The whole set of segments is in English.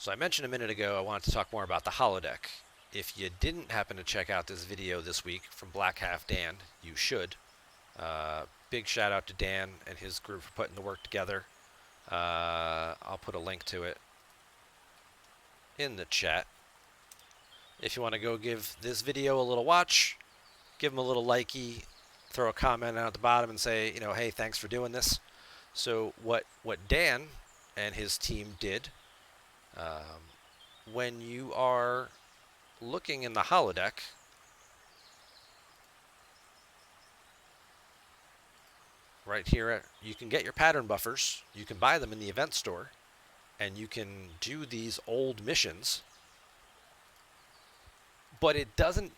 So I mentioned a minute ago I wanted to talk more about the holodeck. If you didn't happen to check out this video this week from Black Half Dan, you should. Big shout out to Dan and his group for putting the work together. I'll put a link to it in the chat. If you want to go give this video a little watch, give him a little likey, throw a comment out at the bottom and say, hey, thanks for doing this. So what Dan and his team did, when you are looking in the holodeck, right here, you can get your pattern buffers. You can buy them in the event store, and you can do these old missions. But it doesn't,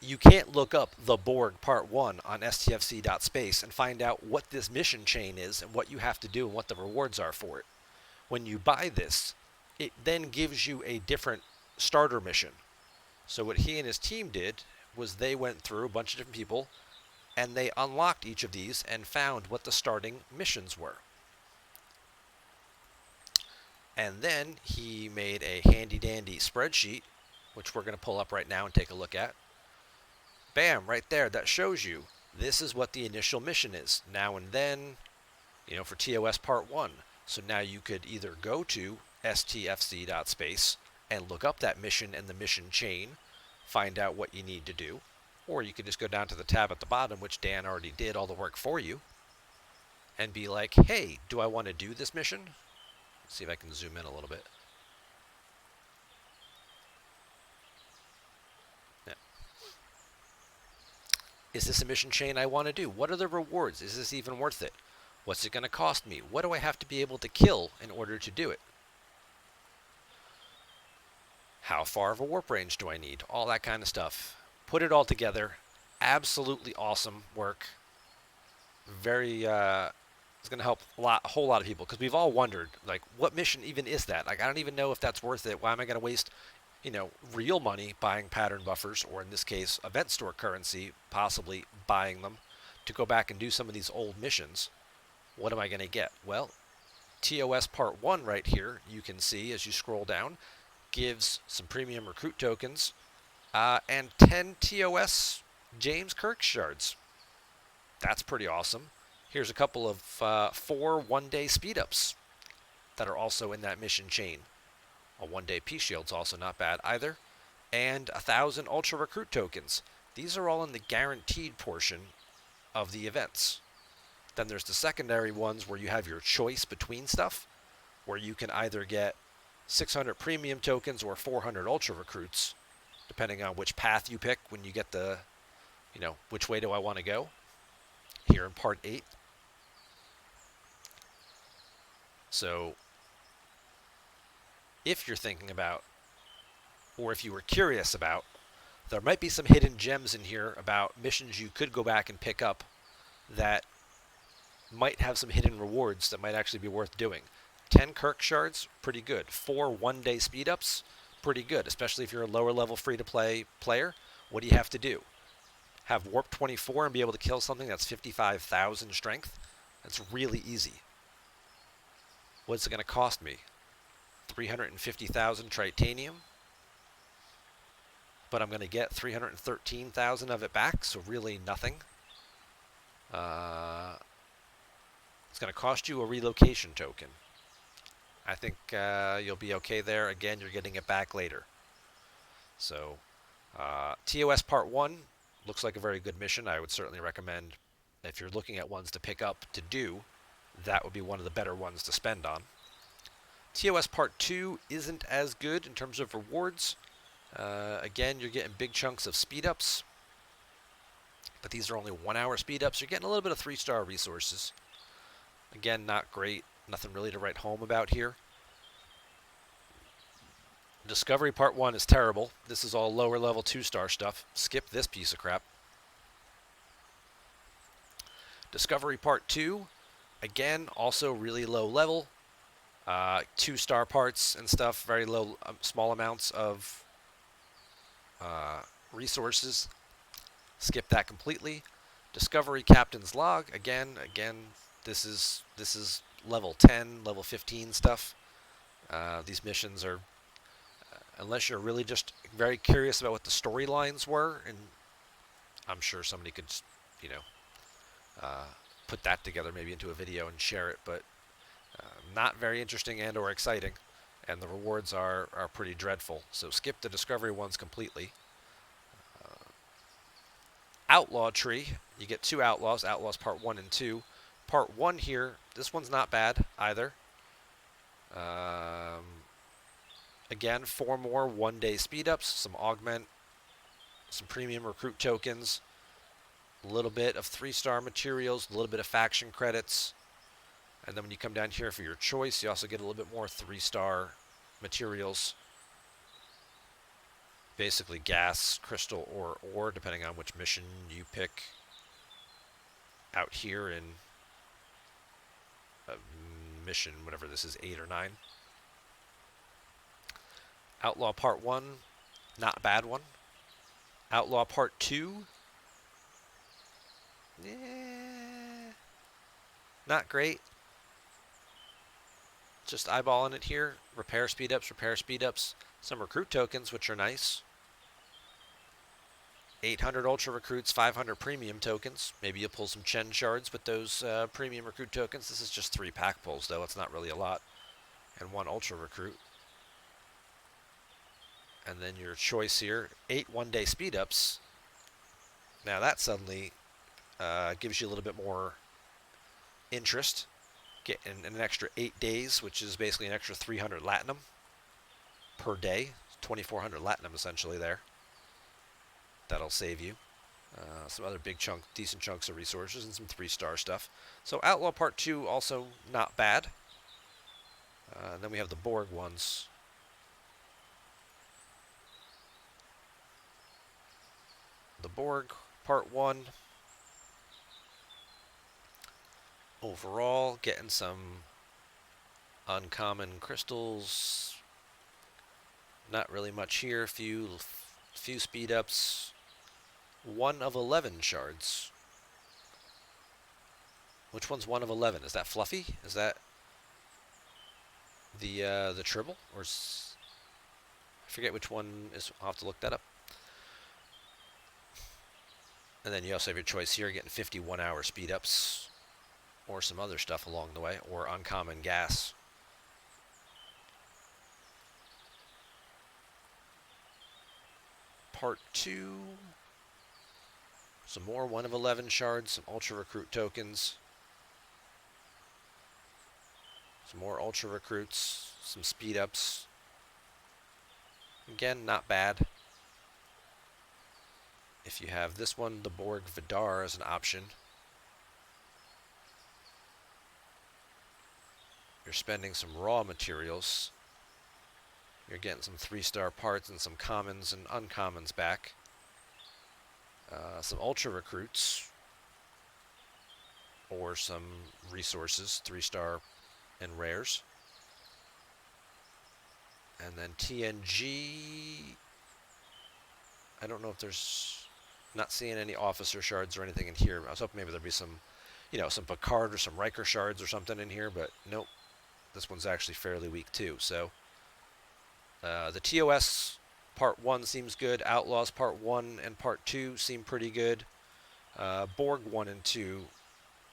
you can't look up the Borg Part 1 on stfc.space and find out what this mission chain is and what you have to do and what the rewards are for it. When you buy this, it then gives you a different starter mission. So what he and his team did was they went through a bunch of different people and they unlocked each of these and found what the starting missions were. And then he made a handy-dandy spreadsheet, which we're going to pull up right now and take a look at. Bam, right there, that shows you this is what the initial mission is. Now and then, for TOS Part 1. So now you could either go to stfc.space and look up that mission and the mission chain, find out what you need to do, or you could just go down to the tab at the bottom, which Dan already did all the work for you, and be like, hey, do I want to do this mission? Let's see if I can zoom in a little bit. Yeah. Is this a mission chain I want to do? What are the rewards? Is this even worth it? What's it going to cost me? What do I have to be able to kill in order to do it? How far of a warp range do I need? All that kind of stuff. Put it all together. Absolutely awesome work. Very, it's going to help a whole lot of people, because we've all wondered, what mission even is that? I don't even know if that's worth it. Why am I going to waste, real money buying pattern buffers, or in this case, event store currency, possibly buying them, to go back and do some of these old missions? What am I going to get? Well, TOS Part 1 right here, you can see as you scroll down, gives some premium recruit tokens, and 10 TOS James Kirk shards. That's pretty awesome. Here's a couple of 4 one-day speed-ups that are also in that mission chain. A one-day Peace Shield's also not bad either. And 1,000 Ultra Recruit tokens. These are all in the guaranteed portion of the events. Then there's the secondary ones where you have your choice between stuff, where you can either get 600 premium tokens or 400 Ultra Recruits, depending on which path you pick when you get the, which way do I want to go, here in Part 8. So, if you're thinking about, or if you were curious about, there might be some hidden gems in here about missions you could go back and pick up that might have some hidden rewards that might actually be worth doing. 10 Kirk shards, pretty good. 4 one-day speed-ups, pretty good, especially if you're a lower-level free-to-play player. What do you have to do? Have Warp 24 and be able to kill something that's 55,000 strength? That's really easy. What's it going to cost me? 350,000 titanium? But I'm going to get 313,000 of it back, so really nothing. It's going to cost you a relocation token. I think you'll be okay there. Again, you're getting it back later. So, TOS Part 1 looks like a very good mission. I would certainly recommend, if you're looking at ones to pick up to do, that would be one of the better ones to spend on. TOS Part 2 isn't as good in terms of rewards. Again, you're getting big chunks of speed-ups, but these are only 1-hour speed-ups. You're getting a little bit of 3-star resources. Again, not great. Nothing really to write home about here. Discovery Part 1 is terrible. This is all lower level 2-star stuff. Skip this piece of crap. Discovery Part 2, again, also really low level. 2-star parts and stuff, very low, small amounts of resources. Skip that completely. Discovery Captain's Log, again, this is level 10, level 15 stuff. These missions are, unless you're really just very curious about what the storylines were, and I'm sure somebody could, you know, uh, put that together maybe into a video and share it, but not very interesting and or exciting, and the rewards are pretty dreadful. So skip the discovery ones completely. Outlaw tree, you get 2 outlaws, outlaws part 1 and 2. Part 1 here, this one's not bad either. Um, Again, 4 more 1-day speed ups, some augment, some premium recruit tokens, a little bit of 3-star materials, a little bit of faction credits. And then when you come down here for your choice, you also get a little bit more 3-star materials. Basically gas, crystal, or ore, depending on which mission you pick out here in mission, whatever this is, 8 or 9. Outlaw Part 1, not a bad one. Outlaw Part 2, not great. Just eyeballing it here. Repair speed ups, some recruit tokens, which are nice. 800 ultra recruits, 500 premium tokens. Maybe you'll pull some Chen shards with those premium recruit tokens. This is just 3 pack pulls, though. It's not really a lot. And 1 ultra recruit. And then your choice here, 8 1-day speed ups. Now that suddenly gives you a little bit more interest. Get an extra 8 days, which is basically an extra 300 latinum per day. 2,400 latinum essentially there. That'll save you. Some other decent chunks of resources and some 3-star stuff. So Outlaw Part 2 also not bad. And then we have the Borg ones. The Borg Part 1. Overall, getting some uncommon crystals. Not really much here. Few speed ups. 1 of 11 shards. Which one's 1 of 11? Is that Fluffy? Is that the Tribble? Or I forget which one is. I'll have to look that up. And then you also have your choice here, getting 51-hour speed ups, or some other stuff along the way, or uncommon gas. Part 2. Some more 1 of 11 shards, some ultra recruit tokens. Some more ultra recruits, some speed ups. Again, not bad. If you have this one, the Borg Vidar, as an option, you're spending some raw materials. You're getting some 3-star parts and some commons and uncommons back. Some ultra recruits, or some resources, 3-star and rares. And then TNG, I don't know if there's, not seeing any officer shards or anything in here. I was hoping maybe there'd be some, some Picard or some Riker shards or something in here, but nope. This one's actually fairly weak too. So the TOS Part 1 seems good. Outlaws Part 1 and Part 2 seem pretty good. Borg 1 and 2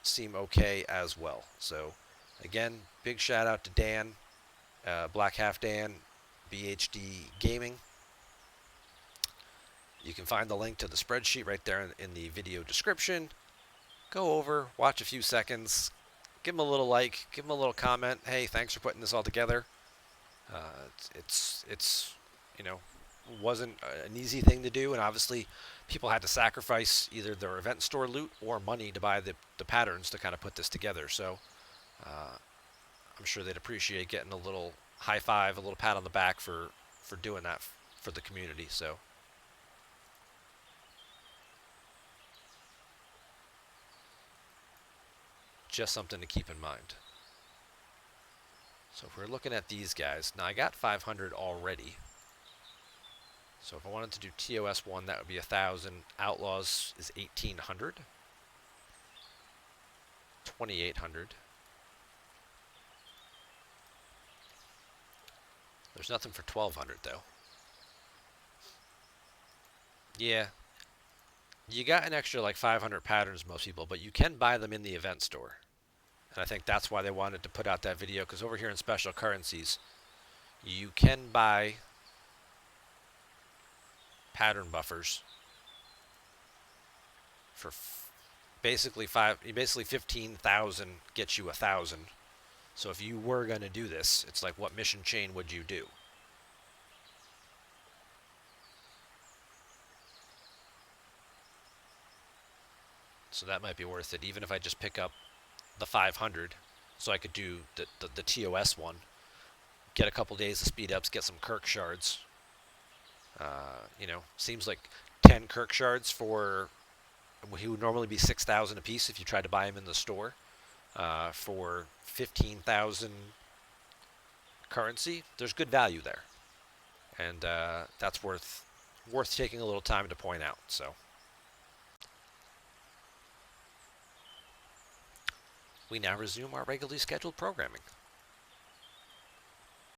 seem okay as well. So again, big shout out to Dan, Black Half Dan, BHD Gaming. You can find the link to the spreadsheet right there in the video description. Go over, watch a few seconds, give them a little like, give them a little comment. Hey, thanks for putting this all together. It's wasn't an easy thing to do, and obviously people had to sacrifice either their event store loot or money to buy the patterns to kind of put this together. So I'm sure they'd appreciate getting a little high five, a little pat on the back for doing that for the community. So just something to keep in mind. So if we're looking at these guys, now I got 500 already. So if I wanted to do TOS 1, that would be 1,000. Outlaws is 1,800. 2,800. There's nothing for 1200 though. Yeah, you got an extra like 500 patterns, most people, but you can buy them in the event store. And I think that's why they wanted to put out that video, because over here in special currencies, you can buy pattern buffers for basically 15,000 gets you 1,000. So if you were going to do this, it's like, what mission chain would you do? So that might be worth it, even if I just pick up the 500, so I could do the TOS one, get a couple days of speed ups, get some Kirk shards. Seems like 10 Kirk shards for, he would normally be 6,000 a piece if you tried to buy them in the store. For 15,000 currency, there's good value there, and that's worth taking a little time to point out. So we now resume our regularly scheduled programming.